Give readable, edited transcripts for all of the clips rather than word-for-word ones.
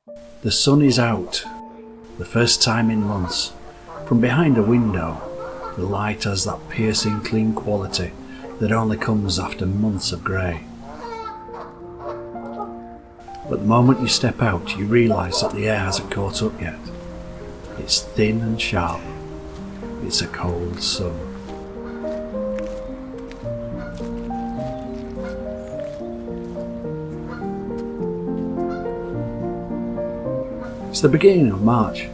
The sun is out, the first time in months. From behind a window, the light has that piercing clean quality that only comes after months of grey. But the moment you step out, you realise that the air hasn't caught up yet. It's thin and sharp. It's a cold sun. It's the beginning of March.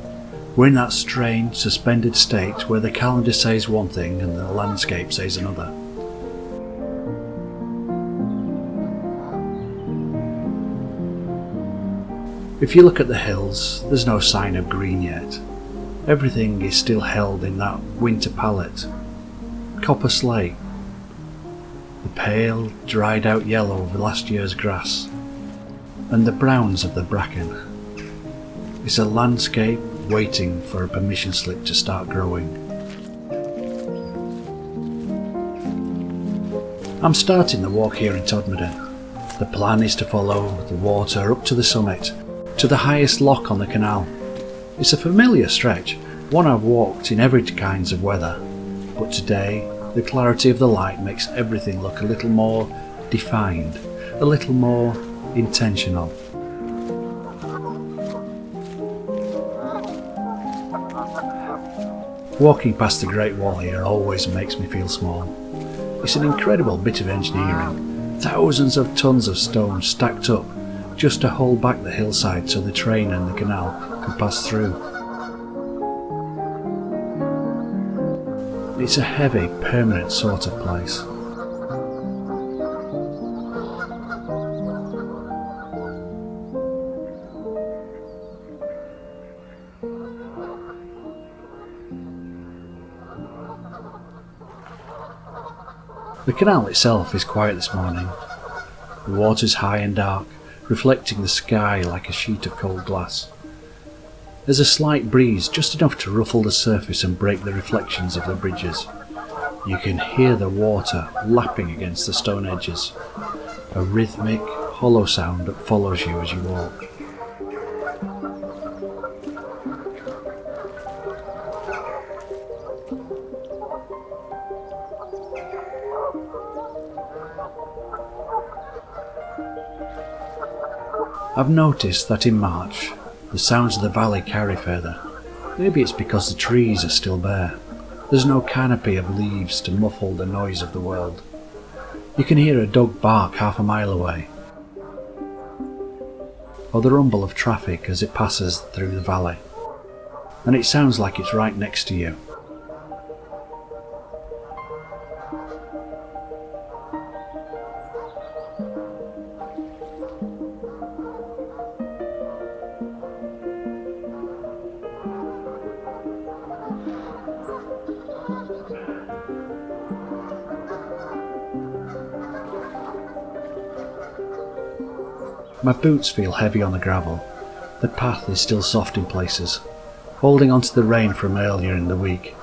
We're in that strange, suspended state where the calendar says one thing and the landscape says another. If you look at the hills, there's no sign of green yet. Everything is still held in that winter palette. Copper slate. The pale, dried out yellow of last year's grass. And the browns of the bracken. It's a landscape waiting for a permission slip to start growing. I'm starting the walk here in Todmorden. The plan is to follow the water up to the summit, to the highest lock on the canal. It's a familiar stretch, one I've walked in every kinds of weather, but today the clarity of the light makes everything look a little more defined, a little more intentional. Walking past the Great Wall here always makes me feel small. It's an incredible bit of engineering. Thousands of tons of stone stacked up just to hold back the hillside so the train and the canal can pass through. It's a heavy, permanent sort of place. The canal itself is quiet this morning. The water's high and dark, reflecting the sky like a sheet of cold glass. There's a slight breeze, just enough to ruffle the surface and break the reflections of the bridges. You can hear the water lapping against the stone edges, a rhythmic, hollow sound that follows you as you walk. I've noticed that in March, the sounds of the valley carry further. Maybe it's because the trees are still bare. There's no canopy of leaves to muffle the noise of the world. You can hear a dog bark half a mile away, or the rumble of traffic as it passes through the valley, and it sounds like it's right next to you. My boots feel heavy on the gravel. The path is still soft in places, holding onto the rain from earlier in the week.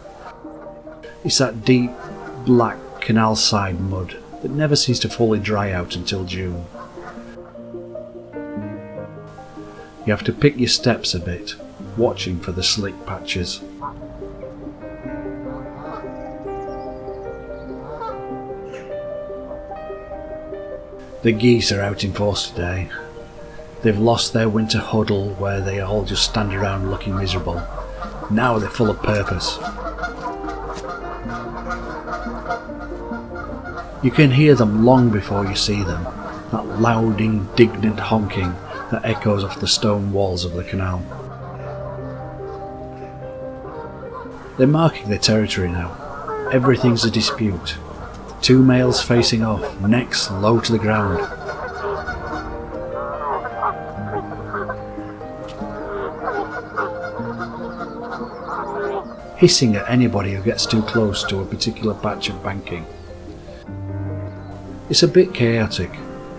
It's that deep, black canal side mud that never seems to fully dry out until June. You have to pick your steps a bit, watching for the slick patches. The geese are out in force today. They've lost their winter huddle where they all just stand around looking miserable. Now they're full of purpose. You can hear them long before you see them, that loud, indignant honking that echoes off the stone walls of the canal. They're marking their territory now. Everything's a dispute. Two males facing off, necks low to the ground. Hissing at anybody who gets too close to a particular patch of banking. It's a bit chaotic,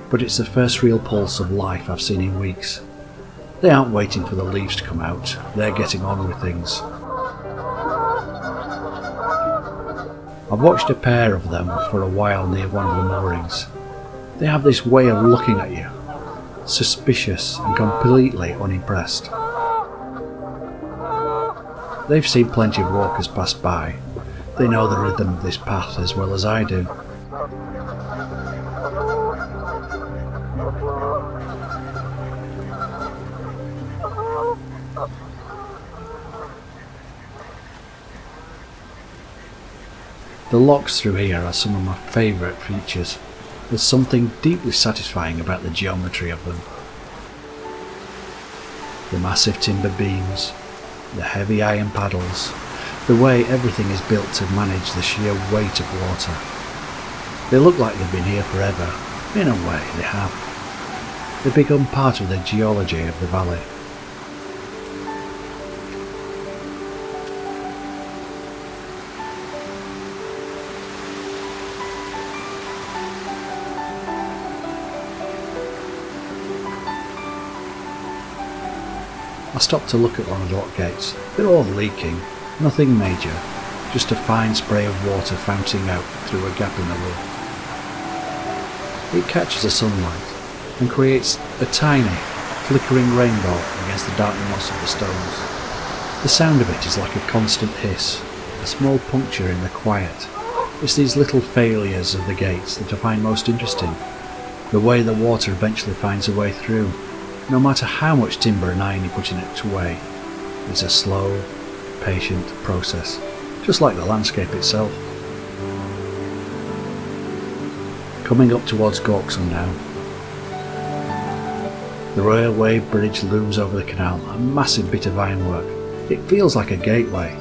but it's the first real pulse of life I've seen in weeks. They aren't waiting for the leaves to come out, they're getting on with things. I've watched a pair of them for a while near one of the moorings. They have this way of looking at you, suspicious and completely unimpressed. They've seen plenty of walkers pass by. They know the rhythm of this path as well as I do. The locks through here are some of my favourite features. There's something deeply satisfying about the geometry of them. The massive timber beams, the heavy iron paddles, the way everything is built to manage the sheer weight of water. They look like they've been here forever. In a way, they have. They've become part of the geology of the valley. I stopped to look at one of the lock gates. They're all leaking, nothing major, just a fine spray of water fountaining out through a gap in the roof. It catches the sunlight and creates a tiny, flickering rainbow against the dark moss of the stones. The sound of it is like a constant hiss, a small puncture in the quiet. It's these little failures of the gates that I find most interesting, the way the water eventually finds a way through. No matter how much timber and iron you put in its way, it's a slow, patient process, just like the landscape itself. Coming up towards Gawkson now. The railway bridge looms over the canal, a massive bit of ironwork. It feels like a gateway.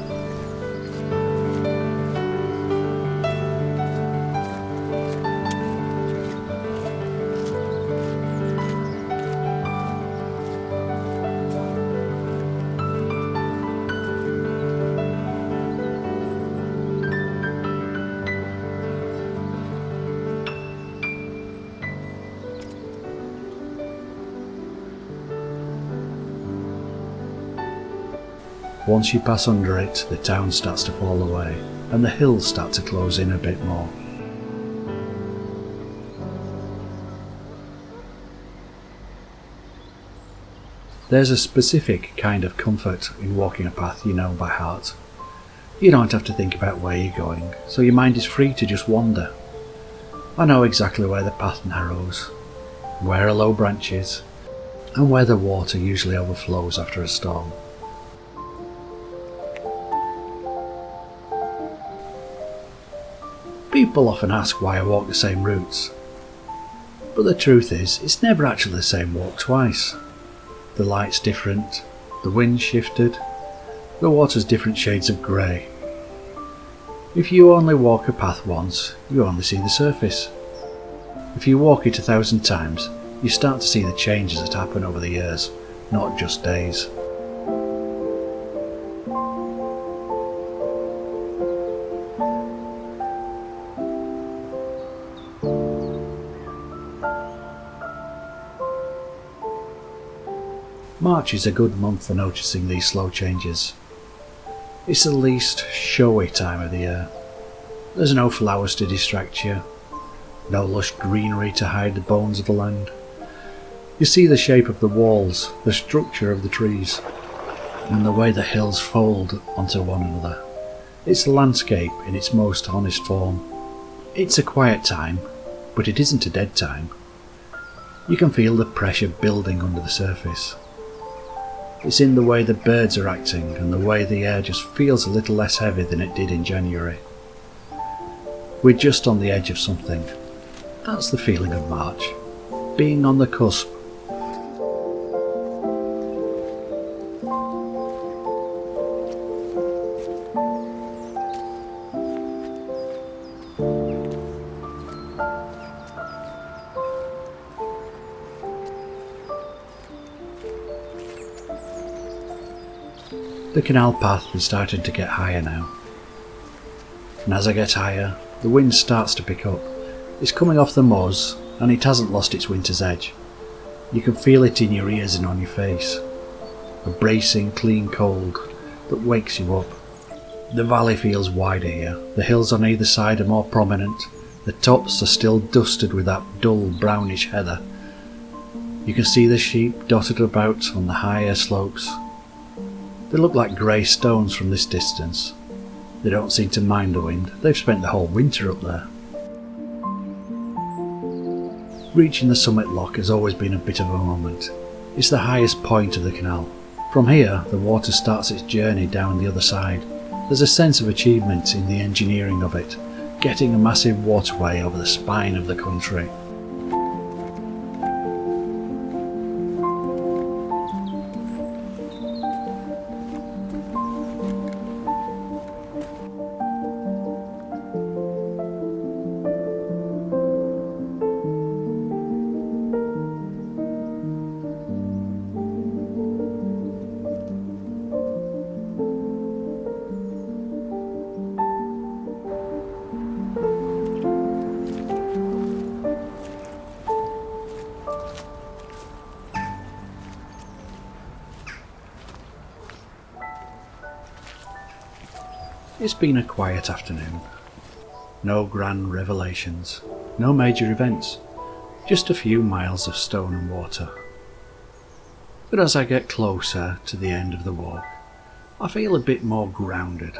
Once you pass under it, the town starts to fall away, and the hills start to close in a bit more. There's a specific kind of comfort in walking a path you know by heart. You don't have to think about where you're going, so your mind is free to just wander. I know exactly where the path narrows, where are low branches, and where the water usually overflows after a storm. People often ask why I walk the same routes, but the truth is, it's never actually the same walk twice. The light's different, the wind's shifted, the water's different shades of grey. If you only walk a path once, you only see the surface. If you walk it 1,000 times, you start to see the changes that happen over the years, not just days. March is a good month for noticing these slow changes. It's the least showy time of the year. There's no flowers to distract you, no lush greenery to hide the bones of the land. You see the shape of the walls, the structure of the trees, and the way the hills fold onto one another. It's a landscape in its most honest form. It's a quiet time, but it isn't a dead time. You can feel the pressure building under the surface. It's in the way the birds are acting and the way the air just feels a little less heavy than it did in January. We're just on the edge of something. That's the feeling of March, being on the cusp. The canal path is starting to get higher now. And as I get higher, the wind starts to pick up. It's coming off the moors, and it hasn't lost its winter's edge. You can feel it in your ears and on your face. A bracing, clean cold that wakes you up. The valley feels wider here. The hills on either side are more prominent. The tops are still dusted with that dull brownish heather. You can see the sheep dotted about on the higher slopes. They look like grey stones from this distance. They don't seem to mind the wind, they've spent the whole winter up there. Reaching the summit lock has always been a bit of a moment. It's the highest point of the canal. From here, the water starts its journey down the other side. There's a sense of achievement in the engineering of it, getting a massive waterway over the spine of the country. It's been a quiet afternoon. No grand revelations, no major events, just a few miles of stone and water. But as I get closer to the end of the walk, I feel a bit more grounded.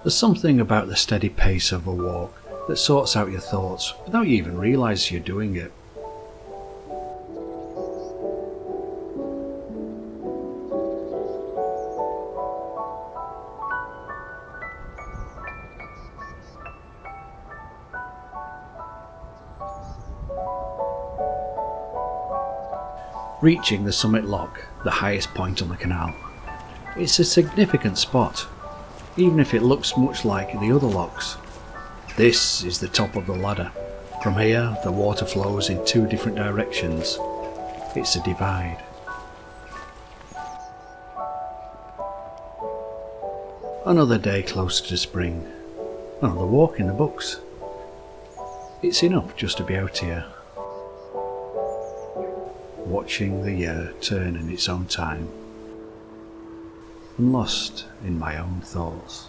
There's something about the steady pace of a walk that sorts out your thoughts without you even realise you're doing it. Reaching the summit lock, the highest point on the canal. It's a significant spot, even if it looks much like the other locks. This is the top of the ladder. From here, the water flows in two different directions. It's a divide. Another day closer to spring. Another walk in the books. It's enough just to be out here, watching the year turn in its own time, and lost in my own thoughts.